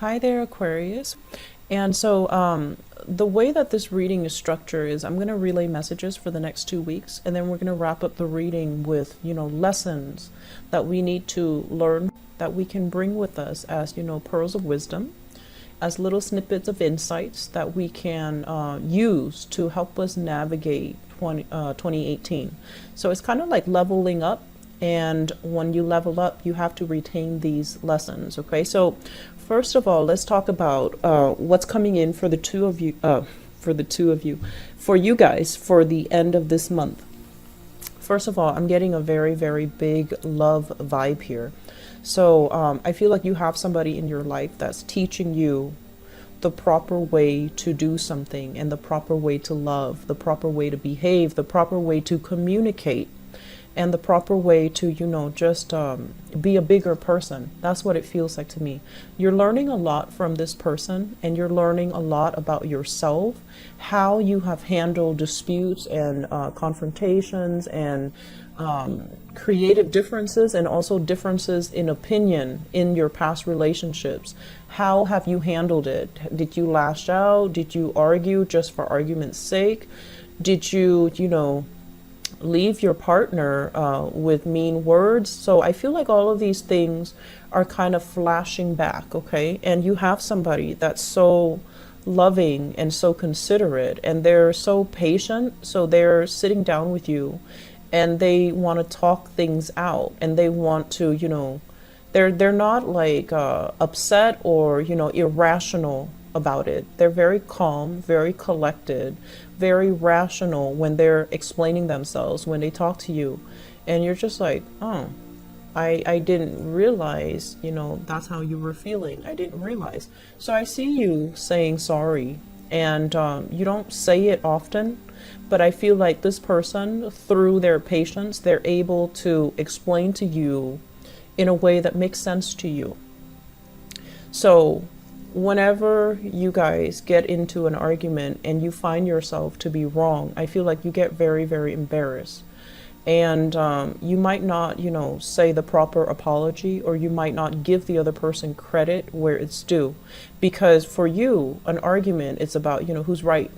Hi there, Aquarius. And so, the way that this reading is structured is I'm going to relay messages for the next 2 weeks, and then we're going to wrap up the reading with, lessons that we need to learn that we can bring with us as, pearls of wisdom, as little snippets of insights that we can use to help us navigate 2018. So it's kind of like leveling up. And when you level up, you have to retain these lessons. Okay, so first of all, let's talk about what's coming in for the two of you, for you guys, for the end of this month. First of all, I'm getting a very, very big love vibe here. So I feel like you have somebody in your life that's teaching you the proper way to do something, and the proper way to love, the proper way to behave, the proper way to communicate, and the proper way to, just be a bigger person. That's what it feels like to me. You're learning a lot from this person, and you're learning a lot about yourself, how you have handled disputes and confrontations and creative differences, and also differences in opinion in your past relationships. How have you handled it? Did you lash out? Did you argue just for argument's sake? Did you, leave your partner with mean words? So I feel like all of these things are kind of flashing back, okay? And you have somebody that's so loving and so considerate, and they're so patient. So they're sitting down with you, and they want to talk things out, and they want to, they're not like upset or, irrational about it. They're very calm, very collected, very rational when they're explaining themselves, when they talk to you. And you're just like, oh, I didn't realize, that's how you were feeling. I didn't realize. So I see you saying sorry, and you don't say it often, but I feel like this person, through their patience, they're able to explain to you in a way that makes sense to you. So whenever you guys get into an argument and you find yourself to be wrong, I feel like you get very, very embarrassed. And you might not, say the proper apology, or you might not give the other person credit where it's due. Because for you, an argument, it's about, who's right.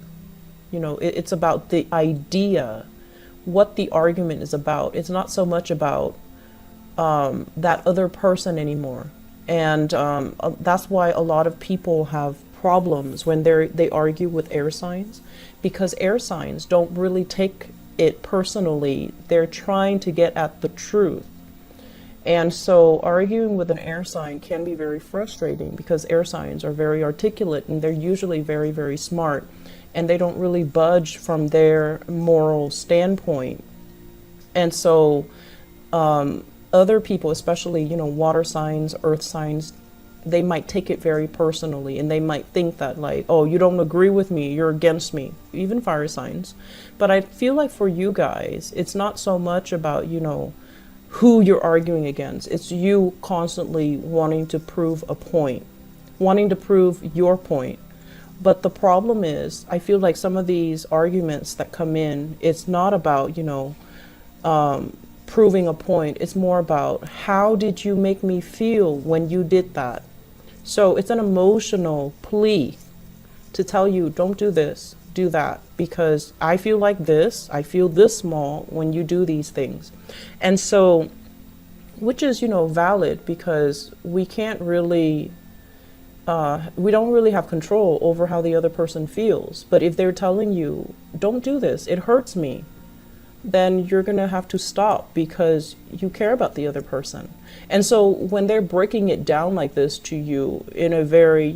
It's about the idea, what the argument is about. It's not so much about that other person anymore. And that's why a lot of people have problems when they argue with air signs, because air signs don't really take it personally. They're trying to get at the truth. And so arguing with an air sign can be very frustrating, because air signs are very articulate, and they're usually very, very smart, and they don't really budge from their moral standpoint. And so other people, especially, water signs, earth signs, they might take it very personally, and they might think that, like, oh, you don't agree with me, you're against me, even fire signs. But I feel like for you guys, it's not so much about, who you're arguing against. It's you constantly wanting to prove a point, wanting to prove your point. But the problem is, I feel like some of these arguments that come in, it's not about, proving a point. It's more about, how did you make me feel when you did that? So it's an emotional plea to tell you, don't do this, do that, because I feel like this, I feel this small when you do these things. And so, which is, valid, because we can't really, we don't really have control over how the other person feels. But if they're telling you, don't do this, it hurts me, then you're going to have to stop, because you care about the other person. And so when they're breaking it down like this to you in a very,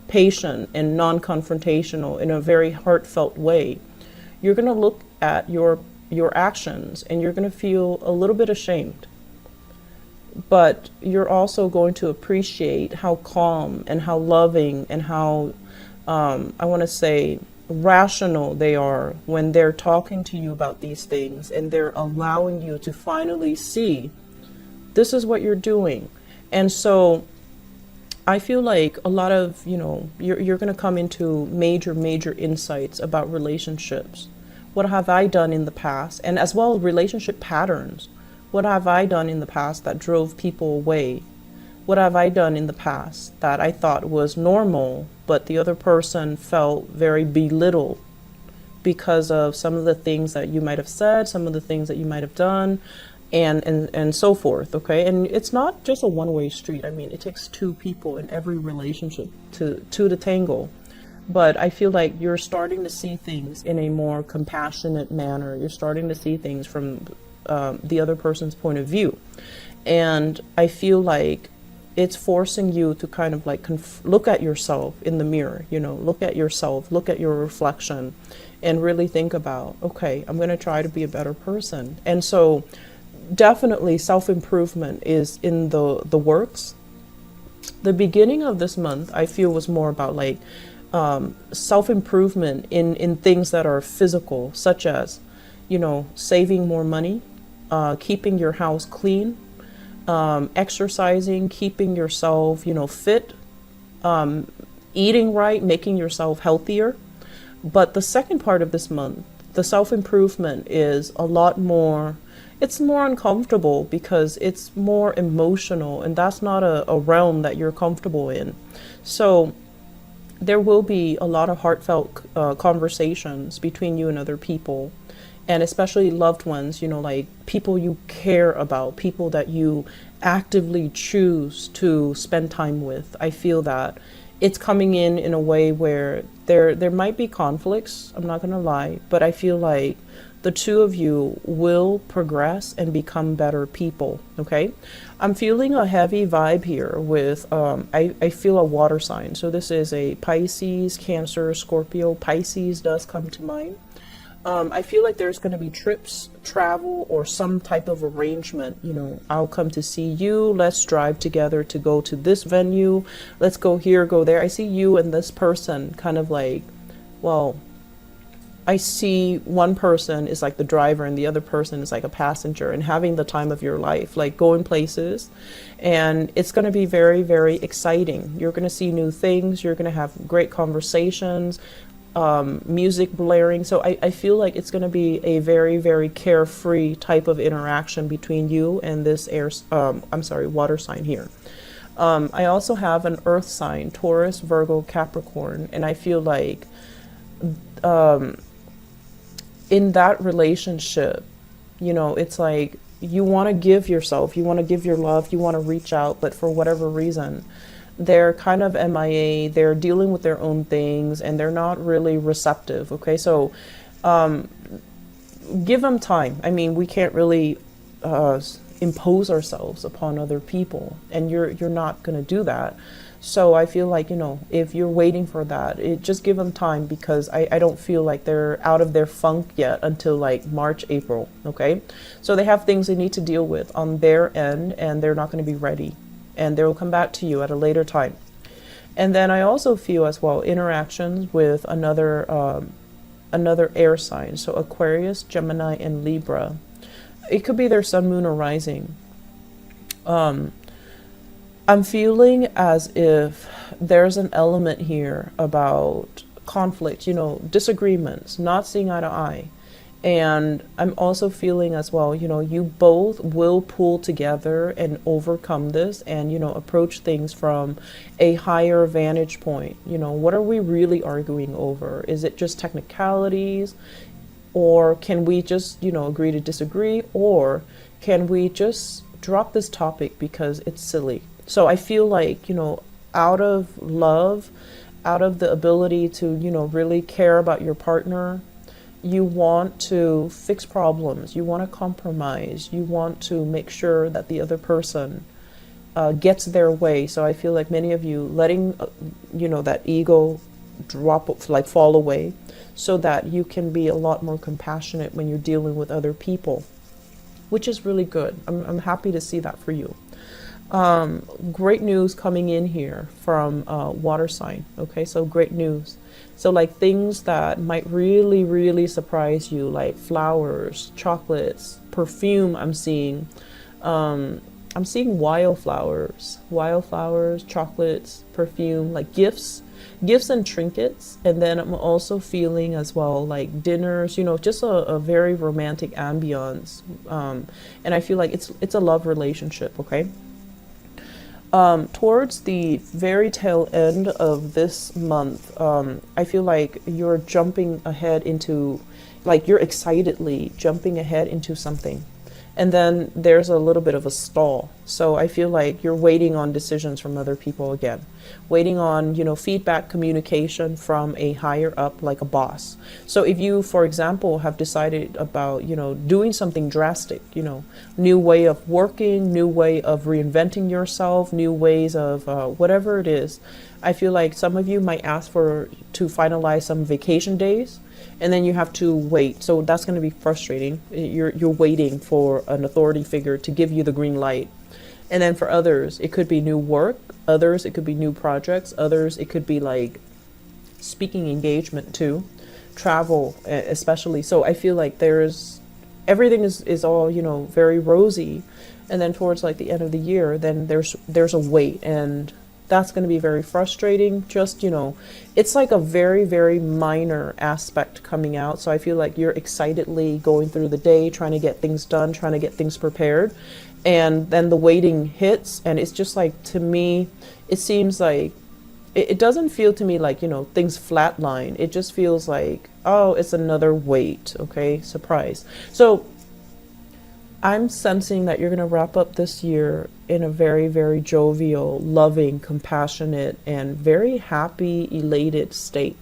patient and non-confrontational, in a very heartfelt way, you're going to look at your actions, and you're going to feel a little bit ashamed. But you're also going to appreciate how calm and how loving and how, I want to say, rational they are when they're talking to you about these things, and they're allowing you to finally see this is what you're doing. And so I feel like a lot of, you're going to come into major insights about relationships. What have I done in the past? And as well, relationship patterns. What have I done in the past that drove people away, What have I done in the past that I thought was normal, but the other person felt very belittled because of some of the things that you might have said, some of the things that you might have done, and so forth. Okay, and it's not just a one-way street. I mean, it takes two people in every relationship to the tangle. But I feel like you're starting to see things in a more compassionate manner. You're starting to see things from the other person's point of view, and I feel like it's forcing you to kind of like look at yourself in the mirror, you know, look at yourself, look at your reflection, and really think about, okay, I'm going to try to be a better person. And so definitely self-improvement is in the works. The beginning of this month, I feel, was more about like self-improvement in things that are physical, such as, you know, saving more money, keeping your house clean, exercising, keeping yourself, you know, fit, eating right, making yourself healthier. But the second part of this month, the self-improvement is a lot more, it's more uncomfortable because it's more emotional, and that's not a realm that you're comfortable in. So there will be a lot of heartfelt conversations between you and other people, and especially loved ones, you know, like people you care about, people that you actively choose to spend time with. I feel that it's coming in a way where there might be conflicts, I'm not gonna lie, but I feel like the two of you will progress and become better people. Okay, I'm feeling a heavy vibe here with I feel a water sign. So this is a Pisces, Cancer, Scorpio. Pisces does come to mind. I feel like there's going to be trips, travel, or some type of arrangement. You know, I'll come to see you. Let's drive together to go to this venue. Let's go here, go there. I see you and this person kind of like, well, I see one person is like the driver and the other person is like a passenger, and having the time of your life, like going places. And it's going to be very, very exciting. You're going to see new things. You're going to have great conversations, music blaring. So I feel like it's going to be a very, very carefree type of interaction between you and this water sign here. I also have an earth sign, Taurus, Virgo, Capricorn, and I feel like in that relationship, you know, it's like you want to give yourself, you want to give your love, you want to reach out, but for whatever reason, they're kind of MIA, they're dealing with their own things, and they're not really receptive. Okay, so give them time. I mean, we can't really impose ourselves upon other people, and you're not going to do that. So I feel like, you know, if you're waiting for that, just give them time, because I don't feel like they're out of their funk yet until like March, April. Okay, so they have things they need to deal with on their end, and they're not going to be ready, and they'll come back to you at a later time. And then I also feel as well interactions with another air sign, so Aquarius, Gemini, and Libra. It could be their sun, moon, or rising. I'm feeling as if there's an element here about conflict, you know, disagreements, not seeing eye to eye. And I'm also feeling as well, you know, you both will pull together and overcome this and, you know, approach things from a higher vantage point. You know, what are we really arguing over? Is it just technicalities? Or can we just, you know, agree to disagree? Or can we just drop this topic because it's silly? So I feel like, you know, out of love, out of the ability to, you know, really care about your partner, you want to fix problems, you want to compromise, you want to make sure that the other person gets their way. So I feel like many of you letting, you know, that ego drop, like fall away, so that you can be a lot more compassionate when you're dealing with other people, which is really good. I'm happy to see that for you. Great news coming in here from water sign. Okay, so great news. So like things that might really, really surprise you, like flowers, chocolates, perfume. I'm seeing wildflowers, chocolates, perfume, like gifts and trinkets. And then I'm also feeling as well like dinners, you know, just a very romantic ambiance. And I feel like it's a love relationship. Okay. Towards the very tail end of this month, I feel like you're jumping ahead into, like you're excitedly jumping ahead into something. And then there's a little bit of a stall. So I feel like you're waiting on decisions from other people again, waiting on, feedback, communication from a higher up, like a boss. So if you, for example, have decided about, doing something drastic, new way of working, new way of reinventing yourself, new ways of whatever it is, I feel like some of you might ask to finalize some vacation days, and then you have to wait. So that's going to be frustrating. You're waiting for an authority figure to give you the green light. And then for others, it could be new work. Others, it could be new projects. Others, it could be like speaking engagement too, travel especially. So I feel like everything is all, very rosy. And then towards like the end of the year, then there's a wait, and that's going to be very frustrating. Just, it's like a very, very minor aspect coming out. So I feel like you're excitedly going through the day, trying to get things done, trying to get things prepared. And then the waiting hits. And it's just like, to me, it seems like, it doesn't feel to me like, things flatline. It just feels like, oh, it's another wait. Okay, surprise. So I'm sensing that you're going to wrap up this year in a very, very jovial, loving, compassionate, and very happy, elated state.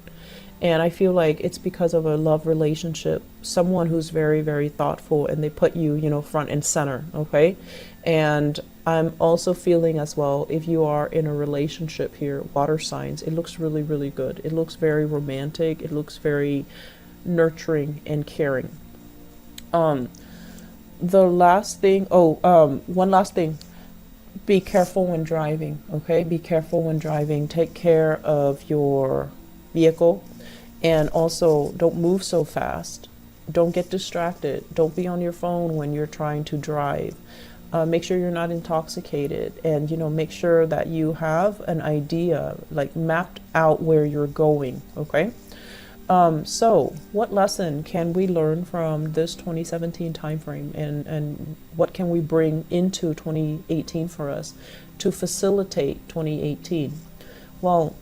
And I feel like it's because of a love relationship, someone who's very, very thoughtful, and they put you, front and center, okay? And I'm also feeling as well, if you are in a relationship here, water signs, it looks really, really good. It looks very romantic. It looks very nurturing and caring. The last thing, one last thing. Be careful when driving, okay? Be careful when driving. Take care of your vehicle, and also don't move so fast. Don't get distracted. Don't be on your phone when you're trying to drive. Make sure you're not intoxicated, and make sure that you have an idea, like mapped out where you're going, okay? So what lesson can we learn from this 2017 timeframe, and what can we bring into 2018 for us to facilitate 2018? Well,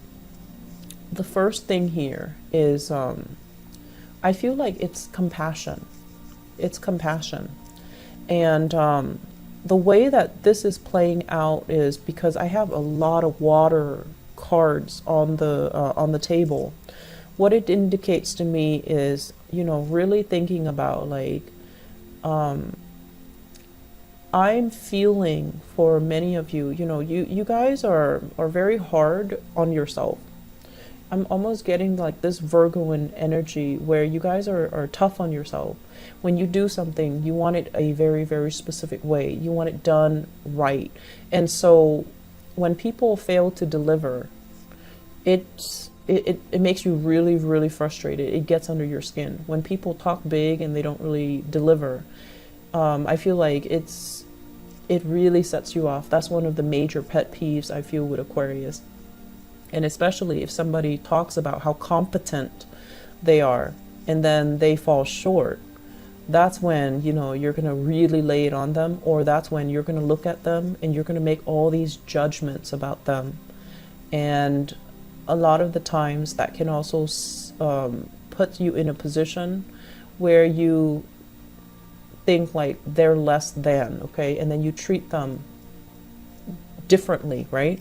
the first thing here is I feel like it's compassion. It's compassion. And the way that this is playing out is because I have a lot of water cards on the table. What it indicates to me is, really thinking about like, I'm feeling for many of you, you guys are very hard on yourself. I'm almost getting like this Virgoan energy where you guys are tough on yourself. When you do something, you want it a very, very specific way. You want it done right. And so when people fail to deliver, it makes you really, really frustrated. It gets under your skin. When people talk big and they don't really deliver, I feel like it really sets you off. That's one of the major pet peeves I feel with Aquarius. And especially if somebody talks about how competent they are and then they fall short, that's when, you're going to really lay it on them, or that's when you're going to look at them and you're going to make all these judgments about them. And a lot of the times that can also put you in a position where you think like they're less than, okay? And then you treat them differently, right?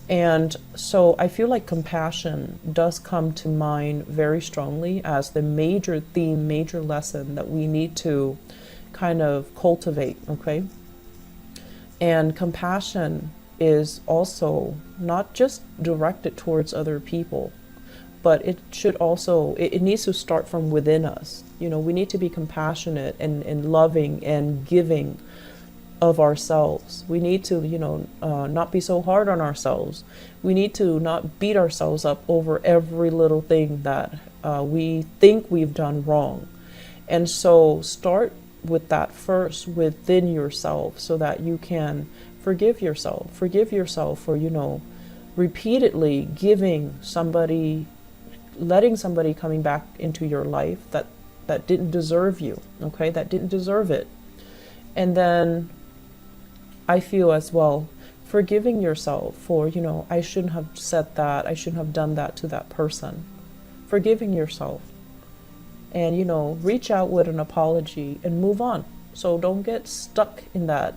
And so I feel like compassion does come to mind very strongly as the major theme, major lesson that we need to kind of cultivate, okay? And compassion is also not just directed towards other people, but it should also, it needs to start from within us. We need to be compassionate and loving and giving of ourselves. We need to, not be so hard on ourselves. We need to not beat ourselves up over every little thing that we think we've done wrong. And so start with that first within yourself so that you can forgive yourself. Forgive yourself for, repeatedly letting somebody coming back into your life that didn't deserve you, okay? That didn't deserve it. And then I feel as well, forgiving yourself for, I shouldn't have said that, I shouldn't have done that to that person. Forgiving yourself. And, reach out with an apology and move on. So don't get stuck in that,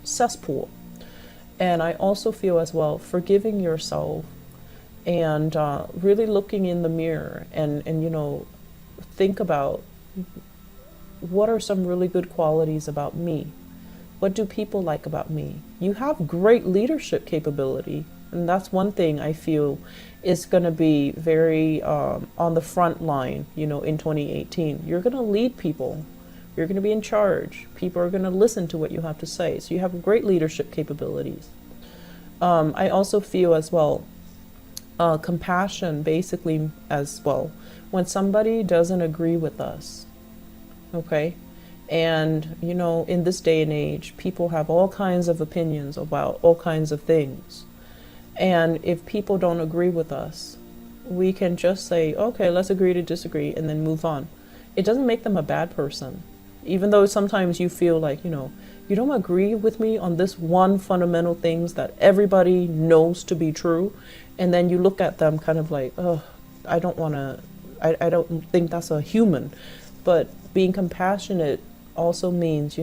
cesspool. And I also feel as well, forgiving yourself and really looking in the mirror and think about what are some really good qualities about me? What do people like about me? You have great leadership capability. And that's one thing I feel is going to be very on the front line, in 2018. You're going to lead people. You're going to be in charge. People are going to listen to what you have to say. So you have great leadership capabilities. I also feel as well, compassion basically as well. When somebody doesn't agree with us, okay? And, in this day and age, people have all kinds of opinions about all kinds of things. And if people don't agree with us, we can just say, okay, let's agree to disagree and then move on. It doesn't make them a bad person. Even though sometimes you feel like, you don't agree with me on this one fundamental things that everybody knows to be true. And then you look at them kind of like, oh, I don't think that's a human. But being compassionate also means,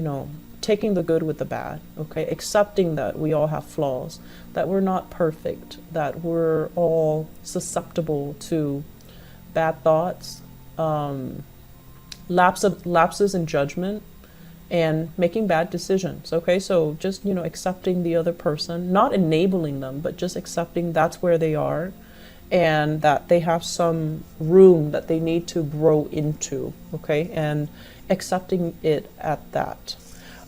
taking the good with the bad, okay? Accepting that we all have flaws, that we're not perfect, that we're all susceptible to bad thoughts, lapses in judgment, and making bad decisions, okay? So just, accepting the other person, not enabling them, but just accepting that's where they are and that they have some room that they need to grow into, okay? And accepting it at that.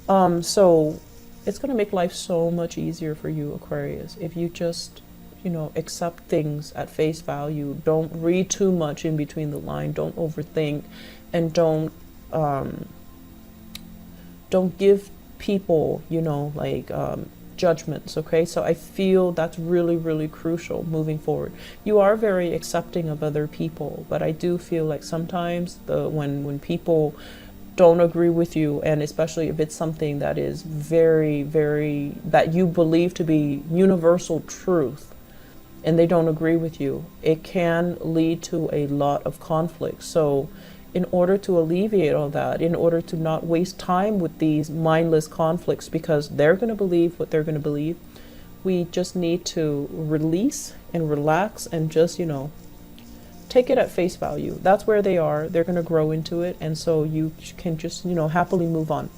So it's going to make life so much easier for you, Aquarius, if you just, accept things at face value. Don't read too much in between the line. Don't overthink, and don't give people, judgments, okay? So I feel that's really, really crucial moving forward. You are very accepting of other people, but I do feel like sometimes when people don't agree with you, and especially if it's something that is very, very, that you believe to be universal truth, and they don't agree with you, it can lead to a lot of conflict. So in order to alleviate all that, in order to not waste time with these mindless conflicts, because they're going to believe what they're going to believe, we just need to release and relax and just, take it at face value. That's where they are. They're going to grow into it. And so you can just, happily move on.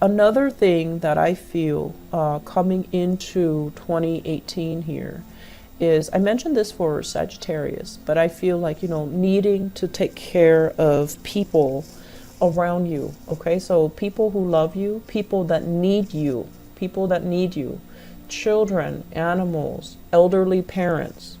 Another thing that I feel coming into 2018 here is, I mentioned this for Sagittarius, but I feel like, needing to take care of people around you. Okay, so people who love you, people that need you, children, animals, elderly parents,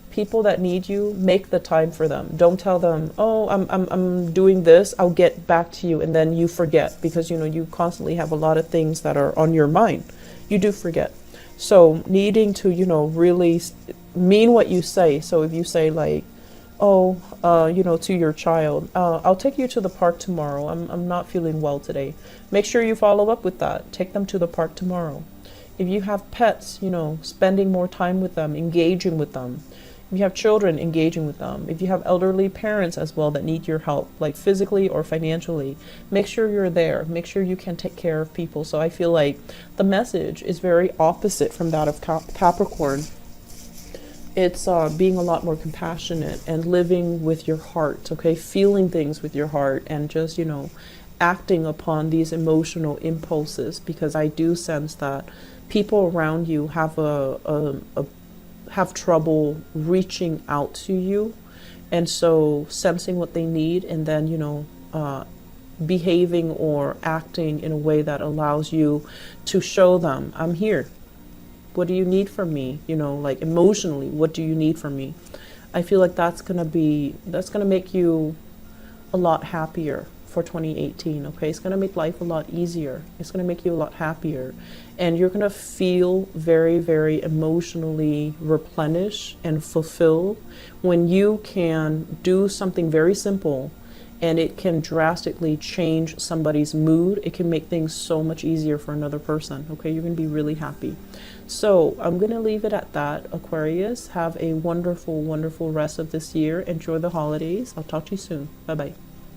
people that need you, make the time for them. Don't tell them, oh, I'm doing this, I'll get back to you, and then you forget, because you constantly have a lot of things that are on your mind. You do forget. So needing to really mean what you say. So if you say like, oh, to your child, I'll take you to the park tomorrow, I'm not feeling well today, make sure you follow up with that. Take them to the park tomorrow. If you have pets, spending more time with them, engaging with them. If you have children, engaging with them. If you have elderly parents as well that need your help, like physically or financially, make sure you're there. Make sure you can take care of people. So I feel like the message is very opposite from that of Capricorn. It's being a lot more compassionate and living with your heart, okay? Feeling things with your heart and just, acting upon these emotional impulses, because I do sense that people around you have have trouble reaching out to you, and so sensing what they need and then behaving or acting in a way that allows you to show them, I'm here, what do you need from me, like emotionally, what do you need from me? I feel like that's gonna make you a lot happier for 2018, okay? It's going to make life a lot easier. It's going to make you a lot happier. And you're going to feel very, very emotionally replenished and fulfilled when you can do something very simple and it can drastically change somebody's mood. It can make things so much easier for another person. Okay, you're going to be really happy. So I'm going to leave it at that. Aquarius, have a wonderful, wonderful rest of this year. Enjoy the holidays. I'll talk to you soon. Bye bye.